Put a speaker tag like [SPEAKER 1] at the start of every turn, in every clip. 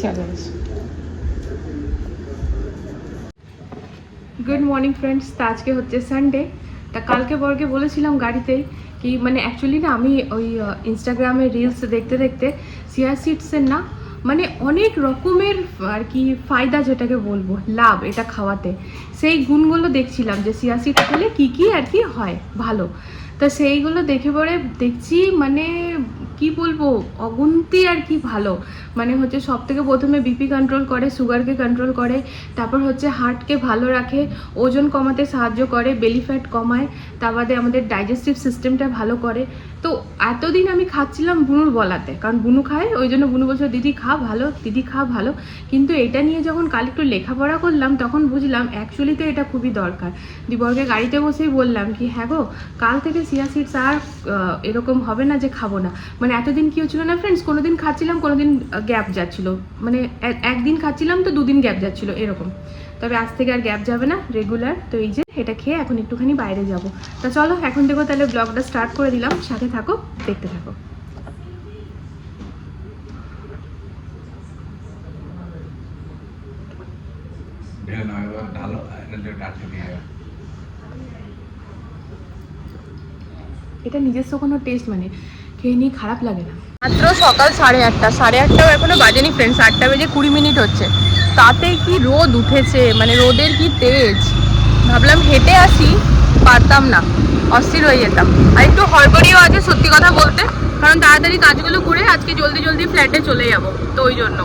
[SPEAKER 1] চলো good morning friends. তা আজকে হচ্ছে সানডে। তা কালকে বরকে বলেছিলাম গাড়িতেই কি মানে অ্যাকচুয়ালি না আমি ওই ইনস্টাগ্রামে রিলস দেখতে দেখতে চিয়া সিডসের না মানে অনেক রকমের আর কি ফায়দা, যেটাকে বলবো লাভ এটা খাওয়াতে, সেই গুণগুলো দেখছিলাম যে চিয়া সিড খেলে কী কী আর কি হয় ভালো। তা সেইগুলো দেখে পরে দেখছি মানে কি বলবো অগুন্তি আর কি ভালো। মানে হচ্ছে সব থেকে প্রথমে বিপি কন্ট্রোল করে, সুগারকে কন্ট্রোল করে, তারপর হচ্ছে হার্টকে ভালো রাখে, ওজন কমাতে সাহায্য করে, বেলি ফ্যাট কমায়, তার বাদে আমাদের ডাইজেস্টিভ সিস্টেমটা ভালো করে। তো এতদিন আমি খাচ্ছিলাম বুনুর বলাতে, কারণ বুনু খায়, ওই জন্য বুনু বলছে দিদি খা ভালো, দিদি খা ভালো। কিন্তু এটা নিয়ে যখন কাল একটু লেখাপড়া করলাম তখন বুঝলাম অ্যাকচুয়ালি তো এটা খুবই দরকার। দিবরকে গাড়িতে বসেই বললাম কি হ্যাঁ গো কাল থেকে চিয়া সিডস আর এরকম হবে না যে খাবো না। মানে এতদিন কি হচ্ছিল না ফ্রেন্ডস, কোনোদিন খাচ্ছিলাম কোনোদিন গ্যাপ যাচ্ছিল, মানে একদিন খাচ্ছিলাম তো দুদিন গ্যাপ যাচ্ছিল এরকম। তবে আজ থেকে আর গ্যাপ যাবে না, রেগুলার। তো এই যে এটা খেয়ে এখন একটুখানি বাইরে যাব। তা চলো এখন দেখো তাহলে ব্লগটা স্টার্ট করে দিলাম, সাথে থাকো, দেখতে থাকো। এটা নিজস্ব কোনো টেস্ট মানে খেয়ে নিয়ে খারাপ লাগে না। মাত্র সকাল 8:30, 8:30টাও এখনো বাজেনি ফ্রেন্ডস, 8টা বেজে 20 মিনিট হচ্ছে। তাতেই কি রোদ উঠেছে, মানে রোদের কি তেজ। ভাবলাম হেঁটে আসি, পারতাম না, অস্থির হয়ে যেতাম। আর একটু হড়বড়িও আছে সত্যি কথা বলতে, কারণ তাড়াতাড়ি কাজগুলো করে আজকে জলদি জলদি ফ্ল্যাটে চলে যাব, তো ওই জন্য।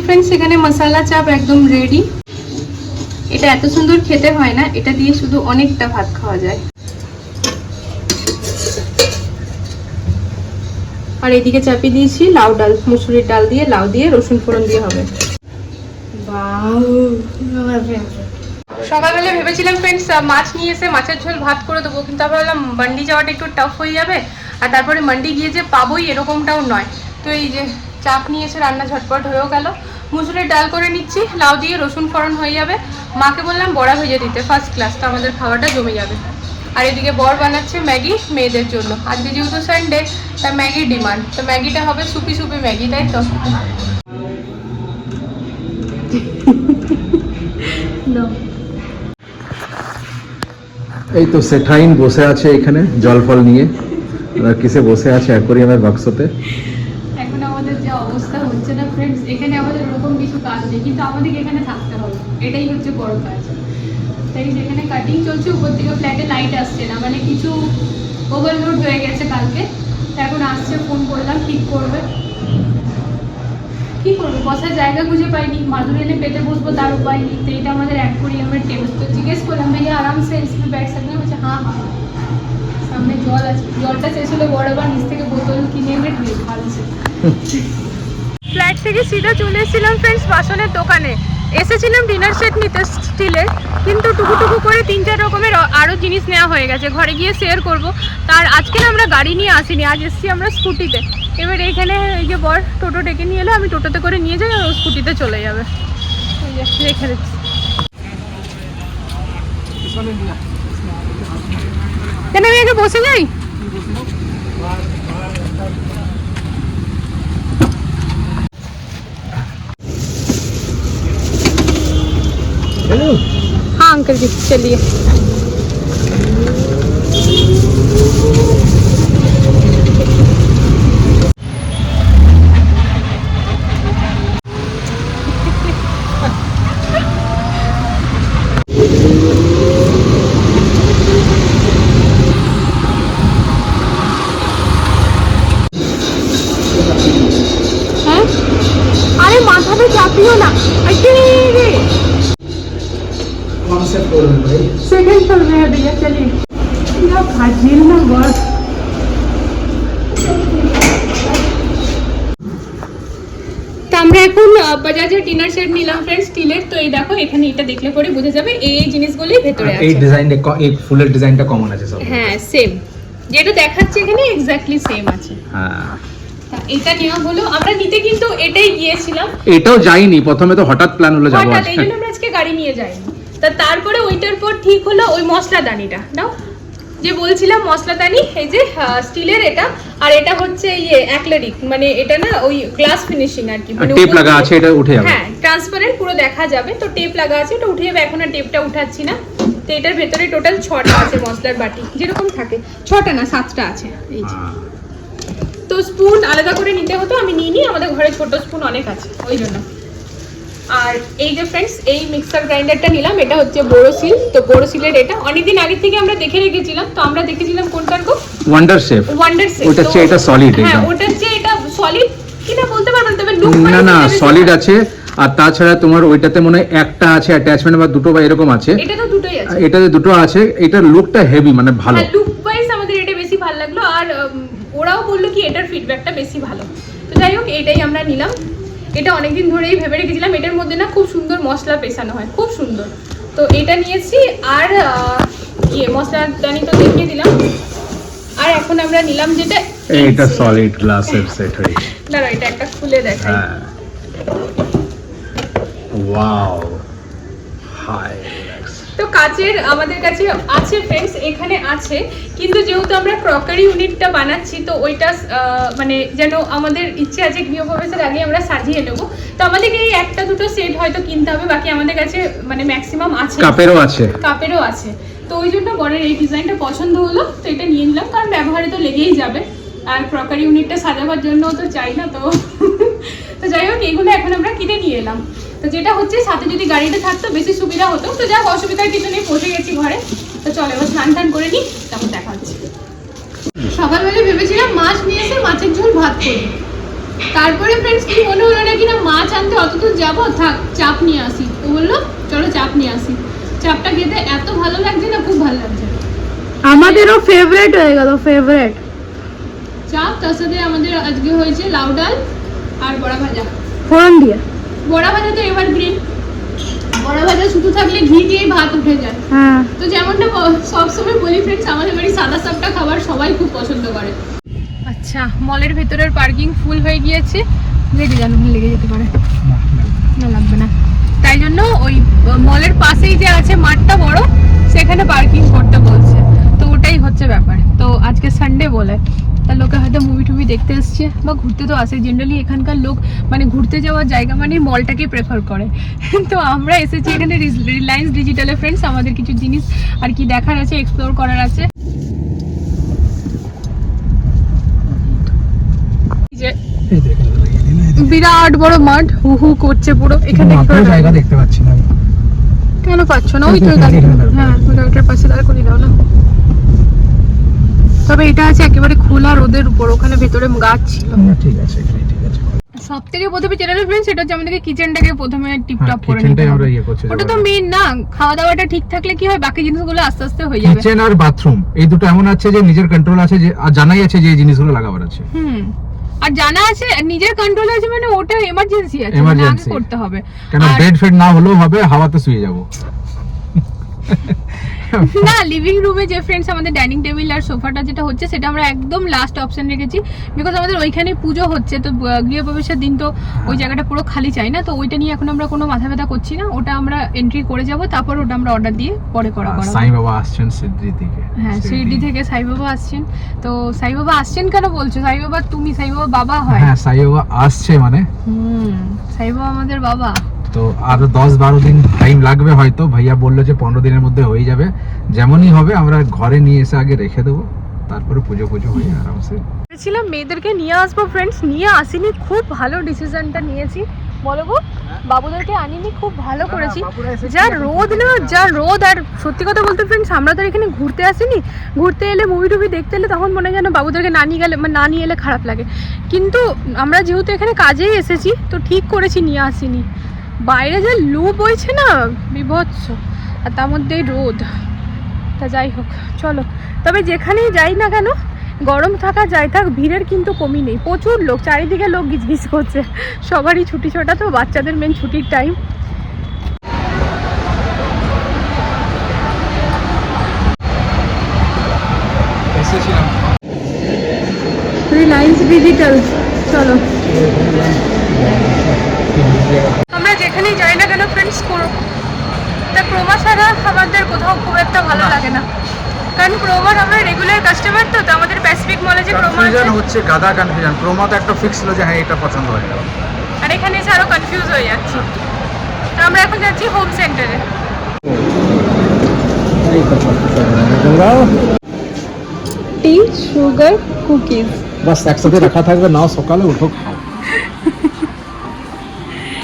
[SPEAKER 1] ফ্রেন্ডস এখানে মশলা চাপ একদম রেডি। এটা এত সুন্দর খেতে হয় না, এটা দিয়ে শুধু অনেকটা ভাত খাওয়া যায়। আর এদিকে চাপিয়ে দিয়েছি লাউ ডাল, মুসুরির ডাল দিয়ে, লাউ দিয়ে, রসুন ফোড়ন দিয়ে হবে। সকালবেলা ভেবেছিলাম ফ্রেন্ডস মাছ নিয়ে এসে মাছের ঝোল ভাত করে দেবো, কিন্তু আবার ভাবলাম মান্ডি যাওয়াটা একটু টাফ হয়ে যাবে, আর তারপরে মান্ডি গিয়ে যে পাবোই এরকমটাও নয়। তো এই যে চাপ নিয়ে এসে রান্না ঝটপট হয়েও গেল। মুসুরির ডাল করে নিচ্ছি, লাউ দিয়ে রসুন ফোড়ন হয়ে যাবে। মাকে বললাম বড়া ভেজে দিতে, ফার্স্ট ক্লাস, তো আমাদের খাওয়াটা জমে যাবে। আর এদিকে বর বানাচ্ছে ম্যাগি মেয়েদের জন্য, আজকে যেহেতু সানডে তাই ম্যাগির ডিমান্ড, তো ম্যাগিটা হবে সুপি সুপি ম্যাগি, তাই তো।
[SPEAKER 2] এই তো সেঠাইন বসে আছে এখানে জল ফল নিয়ে, কিসে বসে আছে অ্যাকোরিয়ামের বাক্সতে।
[SPEAKER 1] এখন আমাদের যে অবস্থা হচ্ছে না ফ্রেন্ডস, এখানে আমাদের ওরকম কিছু কাজ নেই, কিন্তু আমাদেরকে এখানে থাকতে হবে, এটাই হচ্ছে বড় কাজ। তাই যেখানে কাটিং চলছে উপর থেকে ফ্ল্যাটে লাইট আসছে না, মানে কিছু ওভারলোড হয়ে গেছে কালকে, এখন আসছে, ফোন করলাম ঠিক করবে। কি করবো, বসার জায়গা খুঁজে পাইনি, মাদুর এনে পেতে বসবো তার উপায় নেই। তো এটা আমাদের অ্যাকোরিয়ামের টেবিল। তো জিজ্ঞেস করলাম ভাইয়া আরাম সে इसमें बैठ सकते हैं, বলছে হ্যাঁ হ্যাঁ, সামনে জল আছে, জলটা শেষ হলে বড় আবার নিচ থেকে বোতল কিনে এনে ভালো। ফ্ল্যাট থেকে সিধা চলে এসেছিলাম ফ্রেন্ডস বাসনের দোকানে, এসেছিলাম ডিনার সেট নিতে স্টিলের, কিন্তু টুকু করে 3-4 রকমের আরও জিনিস নেওয়া হয়ে গেছে, ঘরে গিয়ে শেয়ার করব। তার আজকে না আমরা গাড়ি নিয়ে আসিনি, আজ এসেছি আমরা স্কুটিতে। এবার এইখানে এই যে বর টোটো ডেকে নিয়ে এলো, আমি টোটোতে করে নিয়ে যাই আর ও স্কুটিতে চলে যাবে। এই যে রেখে দিচ্ছি। কেন আমি আগে বসে যাই? हाँ अंकल जी चलिए। अरे माथा पे चापियो ना, सेकंड फ्लोर में है भैया, चलिए। फाजिल ना बस। তো আমরা এখন বাজাজের ডিনার সেট নিলাম ফ্রেন্ডস স্টিলের। তো এই দেখো এখানে এটা দেখলে পরে বোঝা যাবে এই জিনিসগুলোই ভেতরে আছে।
[SPEAKER 2] এই ডিজাইনটা এই ফুলের ডিজাইনটা কমন আছে সব।
[SPEAKER 1] হ্যাঁ সেম, যেটা দেখাচ্ছে এখানে এক্স্যাক্টলি সেম আছে।
[SPEAKER 2] হ্যাঁ
[SPEAKER 1] এটা নেওয়া হলো, আমরা নিতে কিন্তু এটাই গিয়েছিলাম,
[SPEAKER 2] এটাও যাইনি প্রথমে, তো হঠাৎ প্ল্যান হলো যাবো
[SPEAKER 1] হঠাৎ, এই জন্য আমরা আজকে গাড়ি নিয়ে যাইনি। তা তারপরে ওইটার পর ঠিক হলো ওই মশলাদানিটা নাও, যে বলছিলাম মশলাদানি, এই যে স্টিলের এটা, আর এটা হচ্ছে ইয়ে অ্যাক্রিলিক, মানে এটা না ওই গ্লাস ফিনিশিং আর কি, মানে
[SPEAKER 2] টেপ লাগা আছে, এটা উঠে যাবে।
[SPEAKER 1] হ্যাঁ ট্রান্সপারেন্ট পুরো দেখা যাবে, তো টেপ লাগা আছে, এটা উঠে যাবে। এখন আর টেপটা উঠাচ্ছি না। তো এটার ভেতরে টোটাল 6টা আছে মশলার বাটি, যেরকম থাকে 6টা না 7টা আছে। এই যে তো স্পুন আলাদা করে নিতে হতো, আমি নিইনি, আমাদের ঘরে ছোট স্পুন অনেক আছে ওই জন্য। আর এই যে ফ্রেন্ডস এই মিক্সার গ্রাইন্ডারটা নিলাম, এটা হচ্ছে বোরোসিল। তো বোরোসিলের এটা অনেকদিন আগে থেকে আমরা দেখে রেখেছিলাম, তো আমরা দেখেছিলাম কোনটার গো,
[SPEAKER 2] ওয়ান্ডার শেফ। ওটা হচ্ছে এটা সলিড,
[SPEAKER 1] হ্যাঁ ওটা হচ্ছে এটা সলিড কিনা বলতে পারবেন, তবে লুক
[SPEAKER 2] না না সলিড আছে। আর তাছাড়া তোমার ওইটাতে মনে হয় একটা আছে অ্যাটাচমেন্ট বা দুটো বা এরকম আছে,
[SPEAKER 1] এটা তো দুটোই আছে,
[SPEAKER 2] এটাতে দুটো আছে। এটার লুকটা হেভি, মানে ভালো,
[SPEAKER 1] লুক ওয়াইজ আমাদের এটা বেশি ভালো লাগলো। আর ওরাও বললো কি এটার ফিডব্যাকটা বেশি ভালো। তো যাই হোক এটাই আমরা নিলাম। এটা অনেকদিন ধরেই ভেবে রেখেছিলাম, এটার মধ্যে না খুব সুন্দর মশলা পেছানো হয়, খুব সুন্দর। তো এটা নিয়েছি। আর ইয়ে মশলাদানি তো দেখিয়ে দিলাম। আর এখন আমরা নিলাম যেটা
[SPEAKER 2] এটা সলিড গ্লাসের সেট হয়।
[SPEAKER 1] দাঁড়াও এটা একটা খুলে দেখাই।
[SPEAKER 2] Wow hi.
[SPEAKER 1] তো কাচের আমাদের কাছে আছে ফ্রেন্ডস, এখানে আছে, কিন্তু যেহেতু আমরা ক্রকারি ইউনিটটা বানাচ্ছি, তো ওইটা মানে যেন আমাদের ইচ্ছে আছে গৃহপ্রবেশের আগে আমরা সাজিয়ে নেব। তো আমাদেরকে এই একটা দুটো সেট হয়তো কিনতে হবে, বাকি আমাদের কাছে মানে ম্যাক্সিমাম আছে। কাপেরও আছে। তো ওই জন্য বরের এই ডিজাইনটা পছন্দ হলো, তো এটা নিয়ে নিলাম, কারণ ব্যবহারে তো লেগেই যাবে। আর ক্রকারি ইউনিটটা সাজাবার জন্য তো চাই না, তো তো যাই হোক এইগুলো এখন আমরা কিনে নিয়ে এলাম। তো যেটা হচ্ছে সাথে যদি গাড়িটা থাকতো বেশি সুবিধা হতো। তো যাক অসুবিধার কিছু নেই, পৌঁছে গেছি ঘরে। তো চলো এবার স্নান টান করে নিই, তারপর দেখা হচ্ছে। সকালবেলা ভেবেছিলাম মাছ নিয়ে এসে মাছের ঝোল ভাত করি, তারপরে ফ্রেন্ডস কি মনে হলো না কিনা মাছ আনতে অত দূর যাবো, থাক চাপ নিয়ে আসি। তো বললো চলো চাপ নিয়ে আসি। চাপটা খেতে এত ভালো লাগছে না, খুব ভালো লাগছে, আমাদেরও ফেভারিট হয়ে গেল, ফেভারিট চাপ। তার সাথে আমাদের আজকে হয়েছে লাউ ডাল আর বড়া ভাজা ফোড়ন দিয়ে। বড়া ভাজা তো এভারগ্রিন, বড়া ভাজা শুধু থাকলে ঘি দিয়ে ভাত উঠে যায়। হ্যাঁ তো যেমনটা সবসময় বলি ফ্রেন্ডস, আমাদের বাড়ি সাদা সাপটা খাবার সবাই খুব পছন্দ করে। আচ্ছা মলের ভেতরের পার্কিং ফুল হয়ে গিয়েছে, লেগে জানো লেগে যেতে পারে, না লাগবে না। তাই জন্য ওই মলের পাশেই যে আছে মাঠটা বড়, সেখানে পার্কিং করতে বলছে। তো ওটাই হচ্ছে ব্যাপার। তো আজকে সানডে বলে, তা লোকে হয়তো মুভি টুভি দেখতে এসছে বা ঘুরতে তো আসে। জেনারেলি এখানকার লোক মানে ঘুরতে যাওয়ার জায়গা মানে মলটাকে প্রেফার করে। তো আমরা এসেছি এখানে রিলায়েন্স ডিজিটালে ফ্রেন্ডস, আমাদের কিছু জিনিস আর কি দেখার আছে, এক্সপ্লোর করার আছে। বিরাট বড় মাঠ, হু হু করছে পুরো। এখানে জায়গা দেখতে পাচ্ছি না, কেন পাচ্ছ না? ওই তো হ্যাঁ ওইটার পাশে দাঁড় করে দাও না। তবে এটা আছে একেবারে খোলা রোদের উপর, ওখানে ভেতরে গাছ ছিল। ঠিক আছে ঠিক আছে। সব থেকে প্রথমে যেটা ফ্রেন্ডস সেটা হচ্ছে আমাদেরকে কিচেনটাকে প্রথমে টিপটপ করে নিতে হবে। ওটা তো মেইন না, খাওয়া দাওয়াটা ঠিক থাকলে কি হয় বাকি জিনিসগুলো আস্তে আস্তে হয়ে যাবে।
[SPEAKER 2] কিচেন আর বাথরুম এই দুটো এমন আছে যে নিজের কন্ট্রোল আছে, যে জানাই আছে যে এই জিনিসগুলো লাগাবার আছে।
[SPEAKER 1] আর জানা আছে নিজের কন্ট্রোল আছে মানে ওটা এমার্জেন্সি আছে, মানে আগে
[SPEAKER 2] Emergency।
[SPEAKER 1] করতে হবে।
[SPEAKER 2] কেন
[SPEAKER 1] আর-
[SPEAKER 2] বেড ফেড না হলেও হবে, হাওয়াতে শুয়ে যাব।
[SPEAKER 1] না, লিভিং রুমে যে ফ্রেন্ডস আমাদের ডাইনিং টেবিল আর সোফাটা যেটা হচ্ছে সেটা আমরা একদম লাস্ট অপশন রেখেছি, বিকজ আমাদের ওইখানে পুজো হচ্ছে, তো গৃহপ্রবেশের দিন তো ওই জায়গাটা পুরো খালি চাই না, তো ওইটা নিয়ে এখন আমরা কোনো মাথা ব্যথা করছি না, ওটা আমরা এন্ট্রি করে যাব, তারপর ওটা আমরা অর্ডার দিয়ে পরে করা করা
[SPEAKER 2] সাই বাবা আসছেন সিদ্ধি থেকে।
[SPEAKER 1] হ্যাঁ, শিরডি থেকে সাই বাবা আসছেন। তো সাই বাবা আসছেন কেন বলছো? সাই বাবা তুমি, সাই বাবা বাবা হয়।
[SPEAKER 2] হ্যাঁ, সাই বাবা আসছে মানে
[SPEAKER 1] সাই বাবা আমাদের বাবা।
[SPEAKER 2] তো আরো 10-12 দিন টাইম লাগবে হয়তো, ভাইয়া বললো যে 15 দিনের মধ্যে হয়ে যাবে। যেমনই হবে আমরা ঘরে নিয়ে এসে আগে রেখে দেবো, তারপরে পুজো পুজো হয়ে আরামসে।
[SPEAKER 1] ছিলাম মেয়েদেরকে নিয়ে আসবো ফ্রেন্ডস, নিয়ে আসিনি, খুব ভালো ডিসিশনটা নিয়েছি, বলো গো। বাবুদেরকে আনিনি, খুব ভালো করেছি। যা রোদ না, যা রোদ। আর সত্যি কথা বলতে ফ্রেন্ডস, আমরা তো এখানে ঘুরতে আসিনি, ঘুরতে এলে মুভি টুভি দেখতে এলে তখন মনে হয় যেন বাবুদেরকে না নিয়ে গেলে, মানে না নিয়ে এলে খারাপ লাগে, কিন্তু আমরা যেহেতু এখানে কাজেই এসেছি তো ঠিক করেছি নিয়ে আসিনি। বাইরে যে লু বইছে না বিভৎস, আর তার মধ্যেই রোদ। তা যাই হোক, চলো। তবে যেখানেই যাই না কেন, গরম থাকা যাই থাক, ভিড়ের কিন্তু কমই নেই, প্রচুর লোক, চারিদিকে লোক গিজগিজ করছে, সবারই ছুটি ছোটা, তো বাচ্চাদের মেন ছুটির টাইম।
[SPEAKER 2] এসেছিলাম
[SPEAKER 1] রিলায়েন্স ডিজিটাল, চলো। আমরা যেখানেই যাই না কেন ফ্রেন্ডস, তা ক্রোমা ছাড়া আমাদের কোথাও খুব একটা ভালো লাগে না, কারণ ক্রোমার আমরা রেগুলার কাস্টমার, তো আমাদের প্যাসিফিক মলে যে ক্রোমা আছে,
[SPEAKER 2] কনফিউশন হচ্ছে, গাদা কনফিউশন। ক্রোমা তো একটা ফিক্স ছিল যে হ্যাঁ এটা পছন্দ হয়ে গেল,
[SPEAKER 1] আর এখানে এসে আরো কনফিউজ হয়ে যাচ্ছি। তো আমরা এখন যাচ্ছি হোম সেন্টারে। টি, সুগার, কুকিজ,
[SPEAKER 2] বাস একসাথে রাখা থাকবে, নাও সকালে উঠো খাও।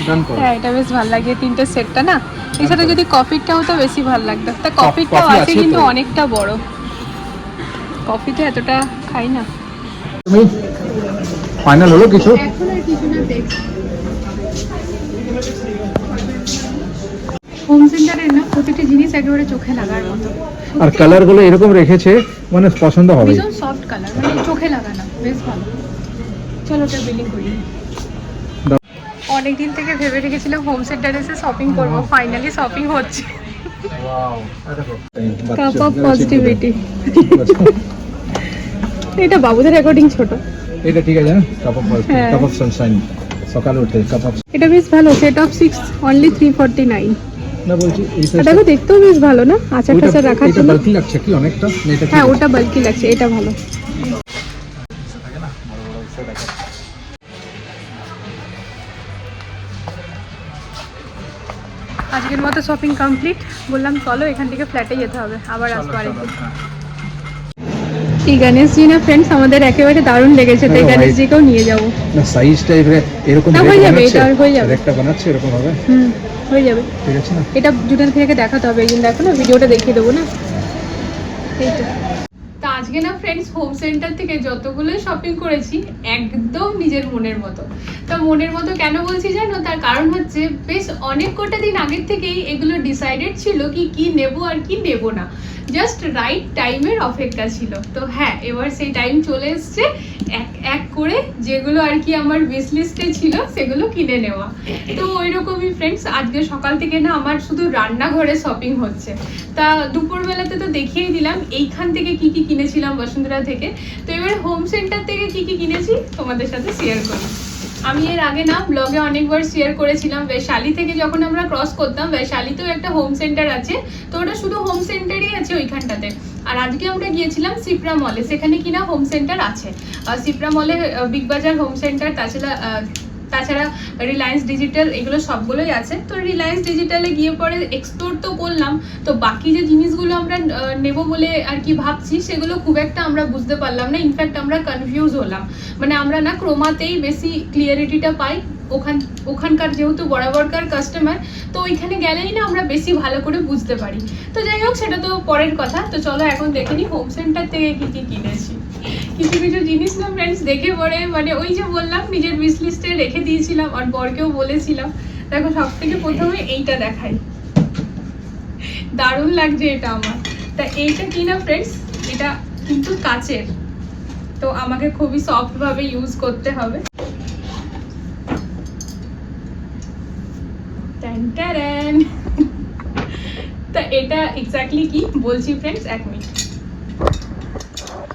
[SPEAKER 2] ডান করো।
[SPEAKER 1] হ্যাঁ এটা বেশ ভালো লাগে, তিনটে সেটটা না, এর সাথে যদি কফিটা হতো বেশি ভালো লাগতো। তা কফিটাও
[SPEAKER 2] কফি
[SPEAKER 1] আছে
[SPEAKER 2] আছে
[SPEAKER 1] কিন্তু
[SPEAKER 2] তো।
[SPEAKER 1] অনেকটা বড়, কফি তো এতটা খাই না।
[SPEAKER 2] তুমি ফাইনাল হলো কিছু?
[SPEAKER 1] এখন আর কিছু না, দেখ হোম সেন্টারের না প্রতিটি জিনিস একেবারে চোখে লাগার মতো,
[SPEAKER 2] আর কালার গুলো এরকম রেখেছে, মানে পছন্দ হবে।
[SPEAKER 1] ভীষণ সফট কালার, মানে চোখে লাগানো, বেশ ভালো। চলো ওটা বিলিং করি। অনেকদিন থেকে ভেবে রেখেছিলাম হোম সেন্টারে এসে শপিং করবো, ফাইনালি শপিং হচ্ছে। Cup of positivity. এটা বাবুদের অ্যাকর্ডিং ছোট,
[SPEAKER 2] এটা ঠিক আছে না? কাপ অফ
[SPEAKER 1] হ্যাঁ।
[SPEAKER 2] কাপ অফ সানশাইন, সকালে উঠে কাপ অফ।
[SPEAKER 1] এটা বেশ ভালো, সেট অফ 6 অনলি 349।
[SPEAKER 2] না বলছি এই
[SPEAKER 1] আর দেখো দেখতেও বেশ ভালো না, আচার টাচার রাখার
[SPEAKER 2] এটা
[SPEAKER 1] জন্য।
[SPEAKER 2] বালকি লাগছে কি অনেকটা? না এটা
[SPEAKER 1] হ্যাঁ ওটা বালকি লাগছে, এটা ভালো। আজকের মতো শপিং কমপ্লিট, বললাম চলো এখান থেকে ফ্ল্যাটে যেতে হবে, আবার আসবো আরেকদিন। এই গণেশজি না ফ্রেন্ডস আমাদের একেবারে দারুণ লেগেছে, তাই গণেশজিকেও নিয়ে যাবো।
[SPEAKER 2] না সাইজ টাইপের এরকম
[SPEAKER 1] না, হয়ে যাবে, এটা হয়ে যাবে।
[SPEAKER 2] একটা বানাচ্ছে এরকম হবে,
[SPEAKER 1] হয়ে যাবে।
[SPEAKER 2] ঠিক আছে না?
[SPEAKER 1] এটা দুটার থেকে দেখাতে হবে, এই জন্য দেখো না, ভিডিওটা দেখিয়ে দেবো না। এই তো। তা আজকে না ফ্রেন্ডস হোম সেন্টার থেকে যতগুলো শপিং করেছি একদম নিজের মনের মতো। তা মনের মতো কেন বলছি জানো? তার কারণ হচ্ছে বেশ অনেক কটা দিন আগের থেকেই এগুলো ডিসাইডেড ছিল কি নেব আর কি নেব না, জাস্ট রাইট টাইমের অপেক্ষা ছিল। তো হ্যাঁ, এবার সেই টাইম চলে এসছে, এক এক করে যেগুলো আর কি আমার উইশ লিস্টে ছিল সেগুলো কিনে নেওয়া। তো ওই রকমই ফ্রেন্ডস আজকে সকাল থেকে না আমার শুধু রান্নাঘরে শপিং হচ্ছে। তা দুপুরবেলাতে তো দেখিয়েই দিলাম এইখান থেকে কি কি কিনেছিলাম বসুন্ধরা থেকে। তো এবার হোম সেন্টার থেকে কি কি কিনেছি তোমাদের সাথে শেয়ার করি। আমি এর আগে না ব্লগে অনেকবার শেয়ার করেছিলাম, বৈশালী থেকে যখন আমরা ক্রস করতাম, বৈশালীতেও একটা হোম সেন্টার আছে, তো ওটা শুধু হোম সেন্টারই আছে ওইখানটাতে। আর আজকে আমরা গিয়েছিলাম সিপ্রা মলে, সেখানে কিনা হোম সেন্টার আছে। সিপ্রা মলে বিগ বাজার হোম সেন্টার, তাছাড়া রিলায়েন্স ডিজিটাল, এগুলো সবগুলোই আছে। তো রিলায়েন্স ডিজিটালে গিয়ে পরে এক্সপ্লোর তো করলাম, তো বাকি যে জিনিসগুলো আমরা নেব বলে আর কি ভাবছি সেগুলো খুব একটা আমরা বুঝতে পারলাম না, ইনফ্যাক্ট আমরা কনফিউজ হলাম। মানে আমরা না ক্রোমাতেই বেশি ক্লিয়ারিটিটা পাই, ওখানকার যেহেতু বরাবরকার কাস্টমার, তো ওইখানে গেলেই না আমরা বেশি ভালো করে বুঝতে পারি। তো যাই হোক, সেটা তো পরের কথা। তো চলো এখন দেখে নিই হোম সেন্টার থেকে কি কি কিনেছি। কিছু কিছু জিনিস না ফ্রেন্ডস দেখে পরে মানে ওই যে বললাম নিজের উইশ লিস্টে রেখে দিয়েছিলাম আর বরকেও বলেছিলাম। দেখো সব থেকে প্রথমে এইটা দেখাই, দারুণ লাগছে এটা আমার। তা এইটা কি না ফ্রেন্ডস, এটা কিন্তু কাচের, তো আমাকে খুবই সফট ভাবে ইউজ করতে হবে। তা এটা এক্স্যাক্টলি কি বলছি ফ্রেন্ডস, 1 মিনিট।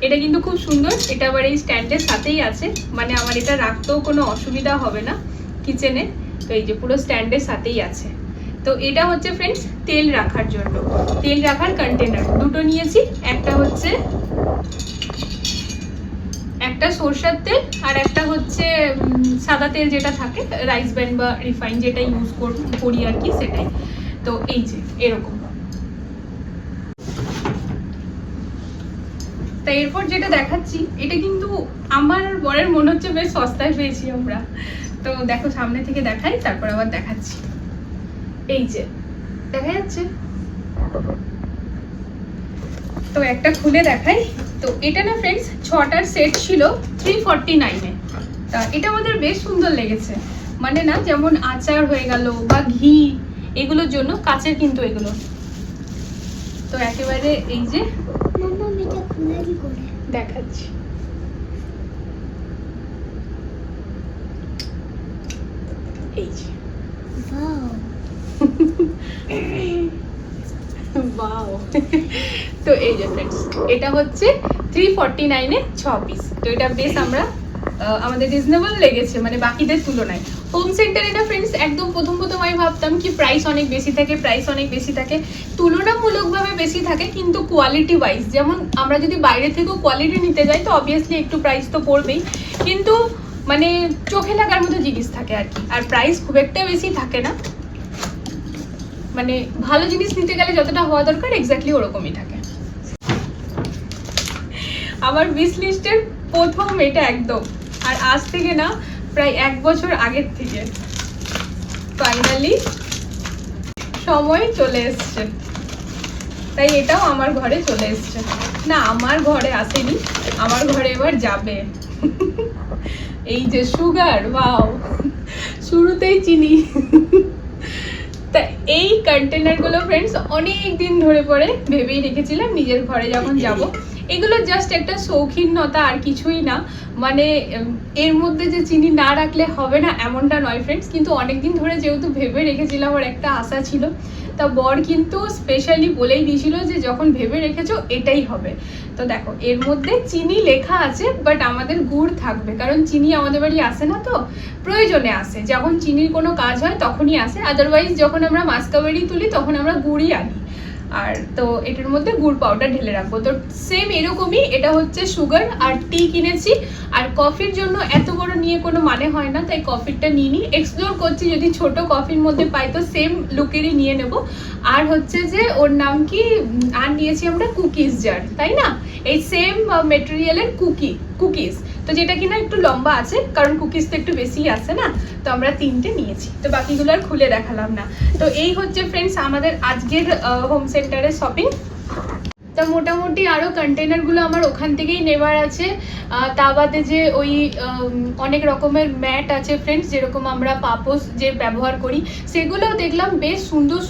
[SPEAKER 1] এটা কিন্তু খুব সুন্দর, এটা আবার এই স্ট্যান্ডের সাথেই আছে, মানে আমার এটা রাখতেও কোনো অসুবিধা হবে না কিচেনে। তো এই যে পুরো স্ট্যান্ডের সাথেই আছে। তো এটা হচ্ছে ফ্রেন্ডস তেল রাখার জন্য, তেল রাখার কন্টেনার দুটো নিয়েছি। একটা হচ্ছে একটা সরষের তেল আর একটা হচ্ছে সাদা তেল যেটা থাকে, রাইস ব্র্যান্ড বা রিফাইন যেটা ইউজ করি আর কি, সেটাই। তো এই যে এরকম। তা এরপর যেটা দেখাচ্ছি, এটা কিন্তু আমার বরের মনে হচ্ছে বেশ সস্তায় পেয়েছি আমরা। তো দেখো সামনে থেকে দেখাই, তারপর আবার দেখাচ্ছি। এই যে দেখা যাচ্ছে, তো একটা খুলে দেখাই। তো এটা না ফ্রেন্ডস 6টার সেট ছিল 349-এ। তা এটা আমাদের বেশ সুন্দর লেগেছে, মানে না যেমন আচার হয়ে গেল বা ঘি এগুলোর জন্য কাচের কিন্তু এগুলো। তো একেবারে এই যে দেখাচ্ছি, এই যে ওয়াও। তো এই যে ফ্রেন্ডস এটা হচ্ছে 349-এ 6 পিস। তো এটা বেশ আমাদের রিজনেবল লেগেছে, মানে বাকিদের তুলনায়। হোম সেন্টার এটা ফ্রেন্ডস একদম প্রথম আমি ভাবতাম কি প্রাইস অনেক বেশি থাকে, তুলনামূলকভাবে বেশি থাকে, কিন্তু কোয়ালিটি ওয়াইজ যেমন আমরা যদি বাইরে থেকেও কোয়ালিটি নিতে যাই তো অবভিয়াসলি একটু প্রাইস তো পড়বেই, কিন্তু মানে চোখে লাগার মতো জিনিস থাকে আর কি, আর প্রাইস খুব একটা বেশি থাকে না। মানে ভালো জিনিস নিতে গেলে যতটা হওয়া দরকার এক্স্যাক্টলি ওরকমই থাকে। আমার উইশ লিস্টের প্রথম এটা একদম, আর আজ থেকে না প্রায় 1 বছর আগের থেকে ফাইনালি সময় চলে এসছে, তাই এটাও আমার ঘরে চলে এসছে। না আমার ঘরে আসেনি, আমার ঘরে এবার যাবে। এই যে সুগার, ওয়াও, শুরুতেই চিনি। তা এই কন্টেনারগুলো ফ্রেন্ডস অনেক দিন ধরে পরে ভেবেই রেখেছিলাম নিজের ঘরে যখন যাব। এগুলো জাস্ট একটা শৌখিনতা আর কিছুই না, মানে এর মধ্যে যে চিনি না রাখলে হবে না এমনটা নয় ফ্রেন্ডস, কিন্তু অনেকদিন ধরে যেহেতু ভেবে রেখেছিলাম, আর একটা আশা ছিল। তা বর কিন্তু স্পেশালি বলেই দিয়েছিল যে যখন ভেবে রেখেছো এটাই হবে। তো দেখো এর মধ্যে চিনি লেখা আছে, বাট আমাদের গুড় থাকবে, কারণ চিনি আমাদের বাড়ি আসে না, তো প্রয়োজনে আসে, যখন চিনির কোনো কাজ হয় তখনই আসে, আদারওয়াইজ যখন আমরা মাস্কাবেরি তুলি তখন আমরা গুড়ই আনি। আর তো এটার মধ্যে গুড় পাউডার ঢেলে রাখবো। তো সেম এরকমই, এটা হচ্ছে সুগার আর টি কিনেছি। আর কফির জন্য এত বড় নিয়ে কোনো মানে হয় না, তাই কফিরটা নিয়ে নিই, এক্সপ্লোর করছি যদি ছোট কফির মধ্যে পাই তো সেম লুকেরই নিয়ে নেব। আর হচ্ছে যে ওর নাম কি, আর নিয়েছি আমরা কুকিজ জার, তাই না, এই সেম মেটেরিয়ালের কুকিজ, তো যেটা কিনা একটু লম্বা আছে, কারণ কুকিজ তো একটু বেশি আসে না, তো আমরা 3টে নিয়েছি। তো বাকিগুলো আর খুলে দেখালাম না। তো এই হচ্ছে ফ্রেন্ডস আমাদের আজকের হোম সেন্টারের শপিং। তা মোটামুটি আরও কন্টেনারগুলো আমার ওখান থেকেই নেবার আছে। তা বাদে যে ওই অনেক রকমের ম্যাট আছে ফ্রেন্ডস, যেরকম আমরা পাপোস যে ব্যবহার করি, সেগুলোও দেখলাম বেশ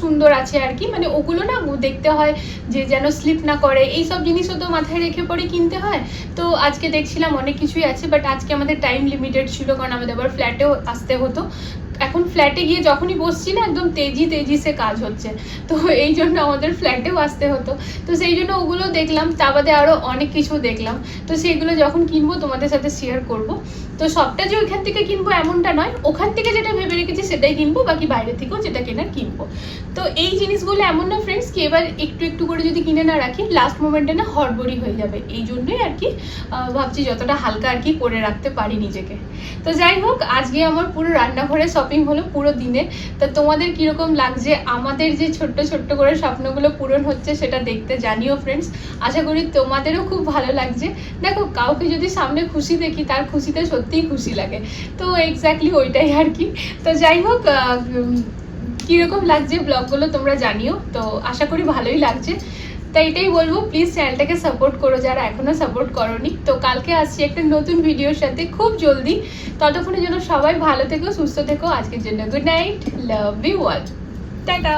[SPEAKER 1] সুন্দর আছে আর কি, মানে ওগুলো না দেখতে হয় যে যেন স্লিপ না করে, এইসব জিনিসও তো মাথায় রেখে পরে কিনতে হয়। তো আজকে দেখছিলাম অনেক কিছুই আছে, বাট আজকে আমাদের টাইম লিমিটেড ছিল, কারণ আমাদের আবার ফ্ল্যাটেও আসতে হতো। এখন ফ্ল্যাটে গিয়ে যখনই বসছি না একদম তেজি সে কাজ হচ্ছে, তো এই জন্য আমাদের ফ্ল্যাটেও আসতে হতো। তো সেই জন্য ওগুলো দেখলাম, তা বাদে আরও অনেক কিছু দেখলাম। তো সেইগুলো যখন কিনবো তোমাদের সাথে শেয়ার করব। তো সবটা যে ওইখান থেকে কিনবো এমনটা নয়, ওখান থেকে যেটা ভেবে রেখেছি সেটাই কিনবো, বাকি বাইরে থেকেও যেটা কেনার কিনবো। তো এই জিনিসগুলো এমন না ফ্রেন্ডস কি এবার একটু করে যদি কিনে না রাখি লাস্ট মোমেন্টে না হড়বড়ি হয়ে যাবে, এই জন্যই আর কি ভাবছি যতটা হালকা আর কি করে রাখতে পারি নিজেকে। তো যাই হোক, আজকে আমার পুরো রান্নাঘরে শপিং হলো পুরো দিনে। তা তোমাদের কিরকম লাগছে, আমাদের যে ছোট্ট করে স্বপ্নগুলো পূরণ হচ্ছে সেটা দেখতে জানিও ফ্রেন্ডস। আশা করি তোমাদেরও খুব ভালো লাগছে। দেখো কাউকে যদি সামনে খুশি দেখি তার খুশিতে সত্যিই খুশি লাগে, তো এক্স্যাক্টলি ওইটাই আর কি। তো যাই হোক, কীরকম লাগছে ব্লগগুলো তোমরা জানিও, তো আশা করি ভালোই লাগছে। তাই এটাই বলবো, প্লিজ চ্যানেলটাকে সাপোর্ট করো যারা এখনও সাপোর্ট করোনি। তো কালকে আসছি একটা নতুন ভিডিওর সাথে খুব জলদি, ততক্ষণের জন্য সবাই ভালো থেকো, সুস্থ থেকো। আজকের জন্য good night, love you all, tata.